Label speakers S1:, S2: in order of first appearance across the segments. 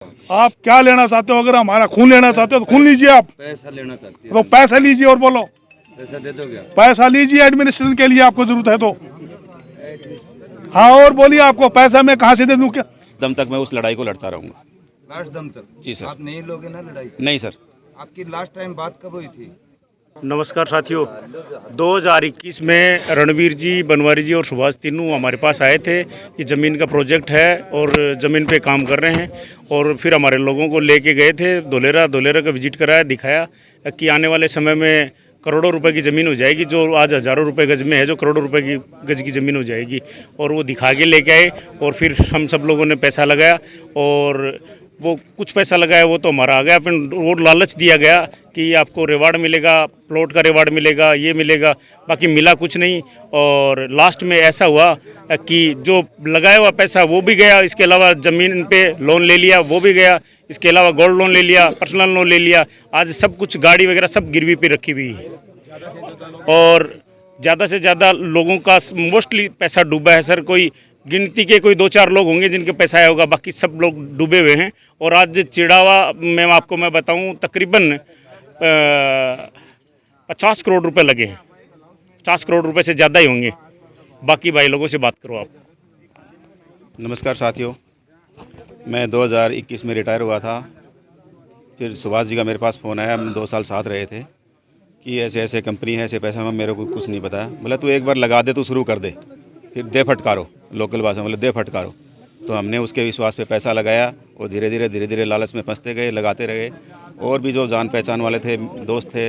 S1: आप क्या लेना चाहते हो? अगर हमारा खून लेना चाहते हो तो खून लीजिए। आप
S2: पैसा लेना चाहती
S1: तो पैसा लीजिए और बोलो।
S2: पैसा दे दोगे?
S1: पैसा लीजिए एडमिनिस्ट्रेशन के लिए, आपको जरूरत है तो। हाँ, और बोलिए, आपको पैसा मैं कहाँ से दे दूँ? क्या
S3: दम तक मैं उस लड़ाई को लड़ता रहूंगा।
S2: लास्ट दम तक?
S3: जी सर।
S2: आप नहीं लोगे ना लड़ाई से?
S3: नहीं सर।
S2: आपकी लास्ट टाइम बात कब हुई थी?
S4: नमस्कार साथियों, 2021 में रणवीर जी, बनवारी जी और सुभाष तीनों हमारे पास आए थे कि ज़मीन का प्रोजेक्ट है और ज़मीन पे काम कर रहे हैं। और फिर हमारे लोगों को लेके गए थे धोलेरा का विजिट कराया, दिखाया कि आने वाले समय में करोड़ों रुपए की ज़मीन हो जाएगी, जो आज हज़ारों रुपए गज में है, जो करोड़ों रुपए की गज की ज़मीन हो जाएगी। और वो दिखा के लेके आए और फिर हम सब लोगों ने पैसा लगाया और वो कुछ पैसा लगाया वो तो हमारा आ गया। फिर वो लालच दिया गया कि आपको रिवार्ड मिलेगा, प्लॉट का रिवार्ड मिलेगा, ये मिलेगा, बाकी मिला कुछ नहीं। और लास्ट में ऐसा हुआ कि जो लगाया हुआ पैसा वो भी गया, इसके अलावा ज़मीन पे लोन ले लिया वो भी गया, इसके अलावा गोल्ड लोन ले लिया, पर्सनल लोन ले लिया। आज सब कुछ गाड़ी वगैरह सब गिरवी पे रखी हुई है और ज़्यादा से ज़्यादा लोगों का मोस्टली पैसा डूबा है सर। कोई गिनती के कोई 2-4 लोग होंगे जिनके पैसा आया होगा, बाकी सब लोग डूबे हुए हैं। और आज चिड़ावा में आपको मैं बताऊं तकरीबन 50 करोड़ रुपए लगे हैं। 50 करोड़ रुपए से ज़्यादा ही होंगे। बाकी भाई लोगों से बात करो आप।
S3: नमस्कार साथियों, मैं 2021 में रिटायर हुआ था। फिर सुभाष जी का मेरे पास फ़ोन आया, हम 2 साल साथ रहे थे कि ऐसे ऐसे कंपनी है, ऐसे पैसा में मेरे को कुछ नहीं बताया। बोला तू एक बार लगा दे, तू शुरू कर दे, फिर दे फटकारो, लोकल भाषा में बोले दे फटकारो। तो हमने उसके विश्वास पे पैसा लगाया और धीरे धीरे लालच में फंसते गए, लगाते रहे। और भी जो जान पहचान वाले थे, दोस्त थे,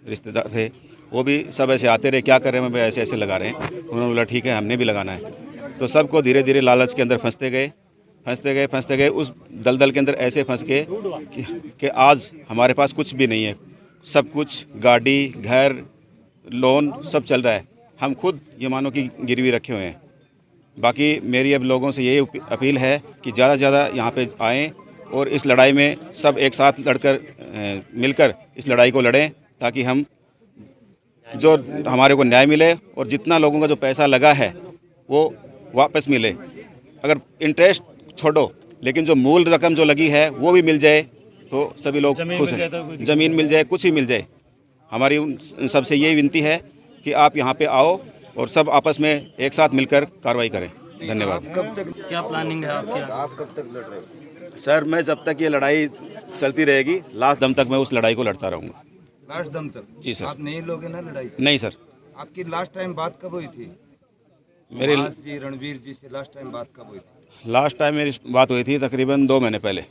S3: रिश्तेदार थे, वो भी सब ऐसे आते रहे, क्या कर रहे हैं भाई, ऐसे ऐसे लगा रहे हैं। उन्होंने बोला ठीक है, हमने भी लगाना है। तो सबको धीरे धीरे लालच के अंदर फंसते गए उस दलदल के अंदर ऐसे फंस के कि आज हमारे पास कुछ भी नहीं है। सब कुछ गाड़ी, घर, लोन सब चल रहा है। हम खुद ये मानो कि गिरवी रखे हुए हैं। बाकी मेरी अब लोगों से यही अपील है कि ज़्यादा से ज़्यादा यहाँ पे आएँ और इस लड़ाई में सब एक साथ लड़कर मिलकर इस लड़ाई को लड़ें, ताकि हम जो हमारे को न्याय मिले और जितना लोगों का जो पैसा लगा है वो वापस मिले। अगर इंटरेस्ट छोड़ो, लेकिन जो मूल रकम जो लगी है वो भी मिल जाए तो सभी लोग खुश हैं। ज़मीन मिल जाए, कुछ ही मिल जाए। हमारी उन सबसे यही विनती है कि आप यहाँ पे आओ और सब आपस में एक साथ मिलकर कार्रवाई करें। धन्यवाद।
S2: कब तक
S5: क्या प्लानिंग है आपकी?
S2: आप कब तक लड़ रहे हो?
S3: सर, मैं जब तक ये लड़ाई चलती रहेगी, लास्ट दम तक मैं उस लड़ाई को लड़ता रहूँगा।
S2: लास्ट दम तक?
S3: जी सर।
S2: आप नहीं लोगे ना लड़ाई से?
S3: नहीं सर।
S2: आपकी लास्ट टाइम बात कब हुई थी?
S3: मेरे
S2: सुभाष जी, रणवीर जी से लास्ट टाइम बात कब हुई थी?
S3: लास्ट टाइम मेरी बात हुई थी तकरीबन 2 महीने पहले।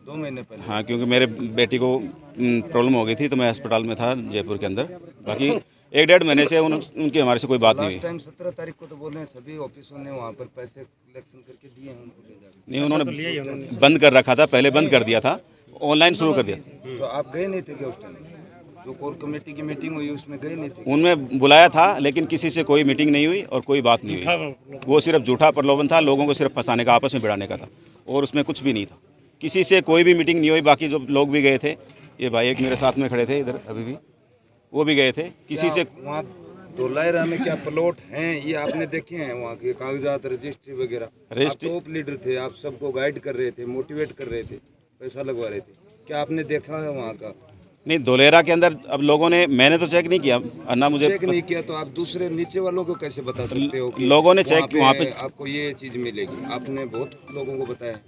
S2: 2 महीने पहले?
S3: हाँ, क्योंकि मेरे बेटी को प्रॉब्लम हो गई थी तो मैं अस्पताल में था जयपुर के अंदर। बाकी 1-1.5 महीने से उनकी हमारे से कोई बात नहीं
S2: लास्ट
S3: हुई।
S2: टाइम 17 तारीख को तो बोल रहे हैं सभी ऑफिसों ने वहाँ पर पैसे कलेक्शन करके दिए हैं उनको ले जाकर।
S3: नहीं, उन्होंने बंद कर रखा था, पहले बंद कर दिया था, ऑनलाइन शुरू कर दिया।
S2: तो आप गए नहीं थे क्या उस टाइम? जो कोर कमेटी की मीटिंग हुई उसमें गए नहीं थे?
S3: उनमें बुलाया था लेकिन किसी से कोई मीटिंग नहीं हुई और कोई बात नहीं हुई। वो सिर्फ झूठा प्रलोभन था, लोगों को सिर्फ फंसाने का, आपस में भिड़ाने का था और उसमें कुछ भी नहीं था। किसी से कोई भी मीटिंग नहीं हुई। बाकी जो लोग भी गए थे, ये भाई एक मेरे साथ में खड़े थे इधर अभी भी, वो भी गए थे। किसी से
S2: वहाँ धोलाइरा में क्या प्लॉट हैं ये आपने देखे हैं? वहाँ के कागजात, रजिस्ट्री वगैरह? आप टॉप लीडर थे, आप सबको गाइड कर रहे थे, मोटिवेट कर रहे थे, पैसा लगवा रहे थे। क्या आपने देखा है वहाँ का?
S3: नहीं, धोलेरा के अंदर अब लोगों ने, मैंने तो चेक नहीं किया, अन्ना मुझे
S2: चेक नहीं किया तो आप दूसरे नीचे वालों को कैसे बता सकते हो कि
S3: लोगों ने चेक वहाँ पे
S2: आपको ये चीज़ मिलेगी? आपने बहुत लोगों को बताया।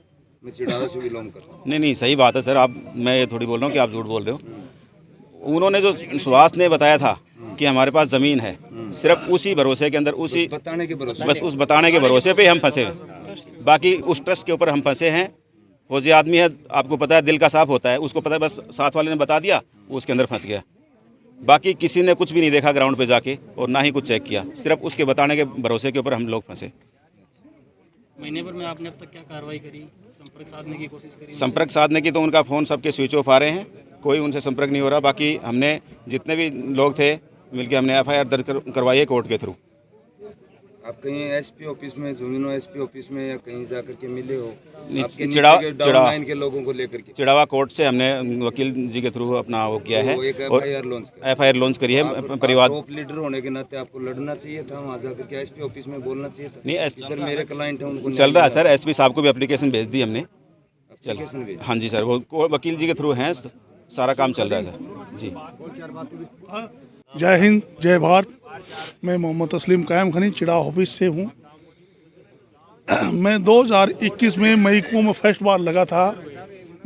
S2: मैं चिड़ावा से बिलोंग कर रहा हूँ।
S3: नहीं, सही बात है सर। आप, मैं ये थोड़ी बोल रहा हूँ कि आप झूठ बोल रहे हो। उन्होंने जो सुहास ने बताया था कि हमारे पास ज़मीन है, सिर्फ उसी भरोसे के अंदर, उसी
S2: बताने के भरोसे,
S3: बस उस बताने के भरोसे पे हम फंसे हैं। बाकी उस ट्रस्ट के ऊपर हम फंसे हैं। फौजी आदमी है, आपको पता है, दिल का साफ होता है, उसको पता है, बस साथ वाले ने बता दिया, वो उसके अंदर फंस गया। बाकी किसी ने कुछ भी नहीं देखा ग्राउंड पे जाके और ना ही कुछ चेक किया, सिर्फ उसके बताने के भरोसे के ऊपर हम लोग फंसे।
S5: महीने भर में आपने अब तक क्या कार्रवाई करी? संपर्क साधने की कोशिश करी?
S3: संपर्क साधने की तो उनका फ़ोन सबके स्विच ऑफ आ रहे हैं, कोई उनसे संपर्क नहीं हो रहा। बाकी हमने जितने भी लोग थे मिलकर हमने FIR दर्ज करवाई है कोर्ट के थ्रू।
S2: आप कहीं एसपी ऑफिस में, झुंझुनू एसपी ऑफिस में या कहीं जाकर के मिले हो? आपके
S3: चिड़ावा
S2: नीचे के डाउन लाइन के लोगों को लेकर के?
S3: चिड़ावा कोर्ट से हमने वकील जी के थ्रू अपना वो किया है और FIR लॉन्च करी है। परिवार
S2: टॉप लीडर होने के नाते आपको लड़ना चाहिए था, वहाँ जाकर के एसपी ऑफिस में बोलना चाहिए था।
S3: नहीं,
S2: सर मेरे क्लाइंट हैं, उनको
S3: चल रहा है सर। SP साहब को भी एप्लीकेशन भेज दी हमने।
S2: एप्लीकेशन भेजी।
S3: हाँ जी सर, वो वकील जी के थ्रू हैं, सारा काम चल रहा है सर जी।
S1: जय हिंद, जय भारत। मैं मोहम्मद तस्लीम कायम खनी चिड़ा ऑफिस से हूँ। मैं 2021 में मई को में फर्स्ट बार लगा था।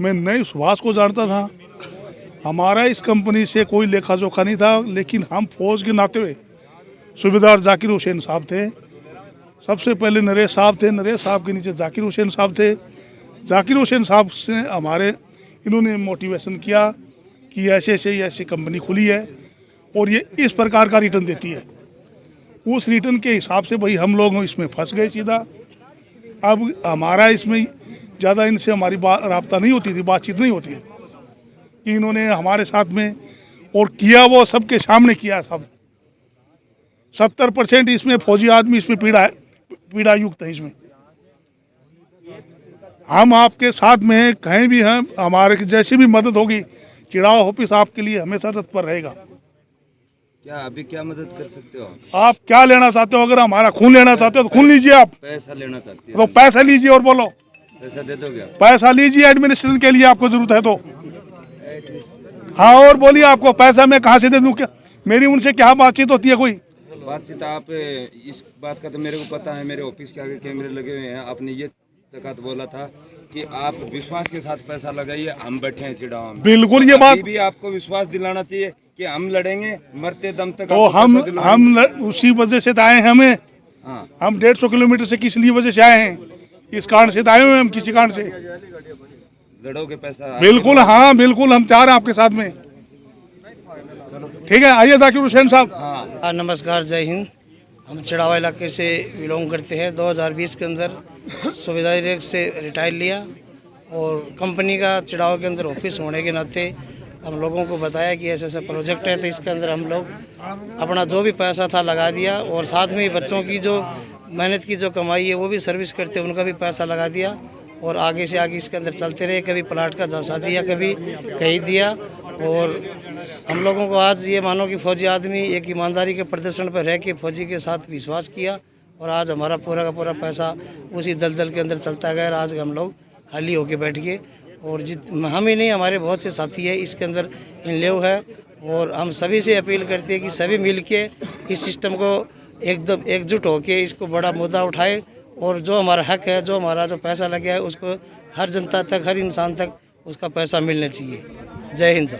S1: मैं नए सुभाष को जानता था। हमारा इस कंपनी से कोई लेखा जोखा नहीं था, लेकिन हम फौज के नाते हुए सूबेदार जाकिर हुसैन साहब थे। सबसे पहले नरेश साहब थे, नरेश साहब के नीचे जाकिर हुसैन साहब थे। जाकिर हुसैन साहब से हमारे इन्होंने मोटिवेशन किया कि ऐसे ऐसे ऐसी कंपनी खुली है और ये इस प्रकार का रिटर्न देती है। उस रिटर्न के हिसाब से भाई हम लोग इसमें फंस गए सीधा। अब हमारा इसमें ज़्यादा इनसे हमारी राब्ता नहीं होती थी, बातचीत नहीं होती कि इन्होंने हमारे साथ में और किया वो सबके सामने किया। सब 70% इसमें फौजी आदमी इसमें पीड़ा युक्त है। इसमें हम आपके साथ में हैं, कहीं भी हैं, हमारे जैसी भी मदद होगी चिड़ाव ऑफिस आपके लिए हमेशा तत्पर रहेगा।
S2: क्या अभी क्या मदद कर सकते हो?
S1: आप क्या लेना चाहते हो? अगर हमारा खून लेना चाहते हो तो खून लीजिए। आप
S2: पैसा लेना चाहती
S1: तो
S2: हो?
S1: पैसा लीजिए और बोलो।
S2: पैसा दे दोगे आप?
S1: पैसा लीजिए एडमिनिस्ट्रेशन के लिए, आपको जरूरत है तो। हाँ, और बोलिए आपको पैसा मैं कहाँ से दे दूँ? क्या मेरी उनसे क्या बातचीत होती है? कोई
S2: बातचीत आप इस बात का तो मेरे को पता है, मेरे ऑफिस के आगे कैमरे लगे हुए हैं। आपने ये तक बोला था कि आप विश्वास के साथ पैसा लगाइए, हम बैठे हैं चिड़ावा में।
S1: बिल्कुल ये बात
S2: भी आपको विश्वास दिलाना चाहिए कि हम लड़ेंगे मरते दम तक।
S1: तो हम उसी वजह से तो आए हैं।
S2: हाँ,
S1: हम 150 किलोमीटर से किस लिए वजह से आए हैं? इस कारण से तो आए हुए हैं हम, किसी कारण से।
S2: लड़ोगे पैसा?
S1: बिल्कुल, हाँ बिल्कुल, हम चाह रहे हैं आपके साथ में। ठीक है, आइए जाकिर हुसैन साहब।
S2: हाँ,
S5: नमस्कार, जय हिंद। हम चिड़ावा इलाके से बिलोंग करते हैं। 2020 के अंदर सूबेदारी रैंक से रिटायर लिया और कंपनी का चिड़ावा के अंदर ऑफिस होने के नाते हम लोगों को बताया कि ऐसा ऐसा प्रोजेक्ट है, तो इसके अंदर हम लोग अपना जो भी पैसा था लगा दिया और साथ में बच्चों की जो मेहनत की जो कमाई है वो भी सर्विस करते उनका भी पैसा लगा दिया और आगे से आगे इसके अंदर चलते रहे। कभी प्लाट का झांसा दिया, कभी कहीं दिया। और हम लोगों को आज ये मानो कि फौजी आदमी एक ईमानदारी के प्रदर्शन पर रह के फौजी के साथ विश्वास किया और आज हमारा पूरा का पूरा पैसा उसी दलदल के अंदर चलता गया। आज हम लोग खाली होके बैठ गए और हम ही नहीं, हमारे बहुत से साथी है इसके अंदर इनलेव है। और हम सभी से अपील करते हैं कि सभी मिल के इस सिस्टम को एकदम एकजुट होके इसको बड़ा मुद्दा उठाए और जो हमारा हक है, जो हमारा जो पैसा लगा है उसको हर जनता तक, हर इंसान तक उसका पैसा मिलना चाहिए। जय हिंद साहब।